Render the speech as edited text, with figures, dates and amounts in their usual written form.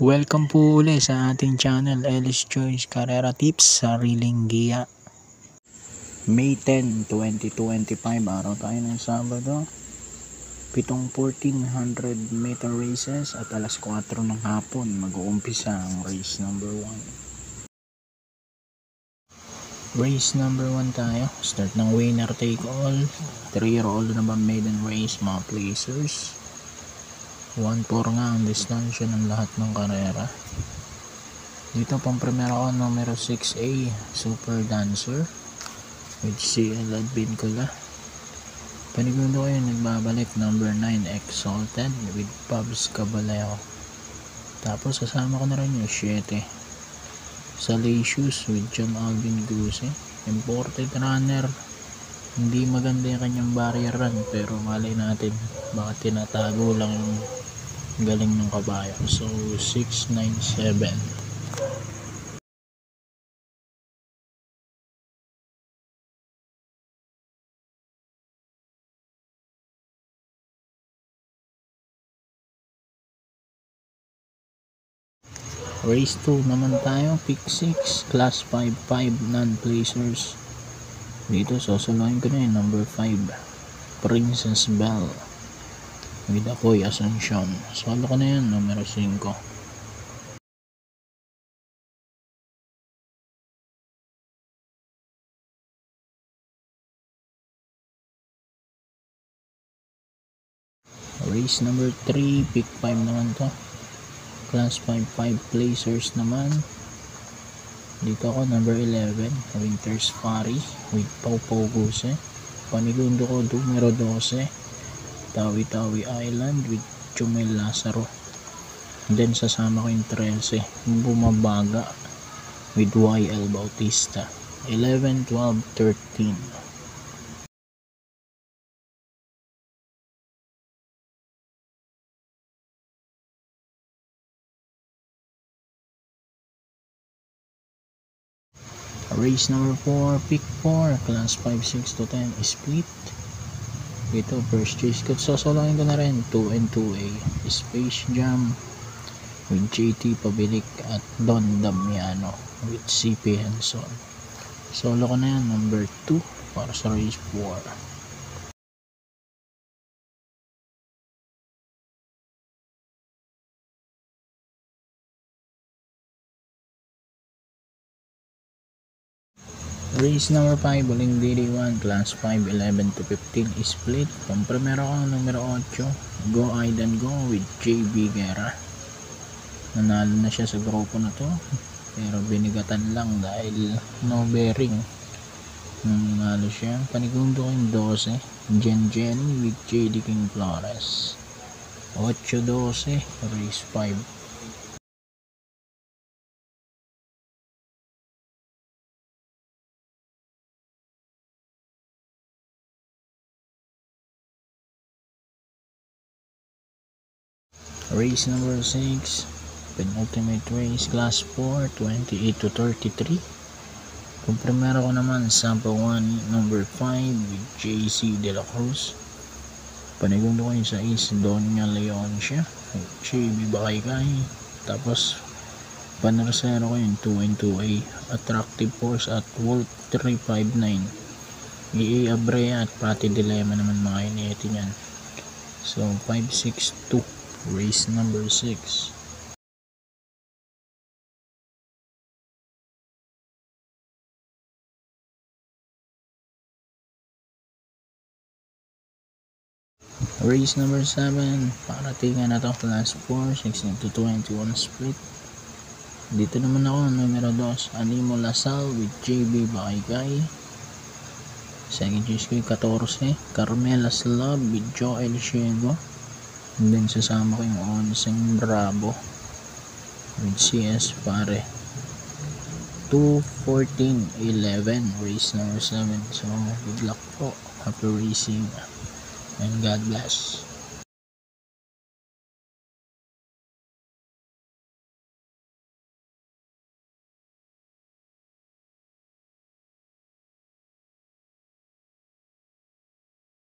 Welcome po uli sa ating channel, Ellis Choice Carrera Tips, Sariling Giya. May 10, 2025, araw tayo ng Sabado. 1400 meter races at alas 4 ng hapon mag-uumpisa ang race number 1. Race number 1 tayo. Start ng winner take all. 3-year-old na ba maiden race, mga placers. 1-4 nga ang distansya ng lahat ng karera. Dito pang primera ko, numero 6A, Super Dancer with CL Advincula. Panigundo ko yun, nagbabalik number 9, Exalted with Pabs Caballero. Tapos kasama ko na rin yung 7, Salacious with John Alvin Guse. Imported runner, hindi maganda yung kanyang barrier run, pero malay natin baka tinatago lang yung galing ng kabayo. So 697. Race 2 naman tayo, pick 6, class 5-5 non-placers. Dito sosolohin ko na yun, number 5, Princess Belle with Akoy Asuncion. Solo ko na yun, numero 5. Race number 3, pick 5 naman to, class 5-5 placers naman. Dito ako number 11, Winter's Fury with Pau Pau Guse. Panigundo ko numero 12, Tawi Tawi Island with Chumel Lazaro. And then sasama ko yung 13, Bumabaga with YL Bautista. 11, 12, 13. Race number 4, pick 4, class 5-6 to 10 split. Dito first choice ko, sosolongin ko na rin 2 and 2A, Space Jam with JT Pabilik at Don Damiano with CP Henson. Solo ko na yan, number 2 para sa race 4. Race number 5, Uling DD1, class 5, 11 to 15 split. Pang primero ko, numero 8, Go Aidan Go with JB Guerra. Nanalo na siya sa grupo na to, pero binigatan lang dahil no bearing. Nanalo siya. Panigundo ko yung 12, Jenny with JD King Flores. 8-12, race 5. Race number 6, penultimate race, class 4, 28 to 33. Kung primero ko naman, Sampa 1, number 5 with JC De La Cruz. Panigundo ko yung sa East, Doña Leoncia, JB Bakaykay. Tapos panarsero ko yung 2 and 2A, Attractive Force at Wolf 359. EA Abrea at Pati Dilema naman mga ineti niyan. So 5-6-2, race number 6. Race number 7, paratingan na to, class 4, 16 to 21 split. Dito naman ako, numero 2, Animo Lasal with JB Bakaykay. Second choice ko yung 14, Carmela's Love with Joel Ciego. And then sasama ko yung 11, Bravo with CS Pare. 2, 14, 11, race number 7. So good luck po, happy racing and God bless.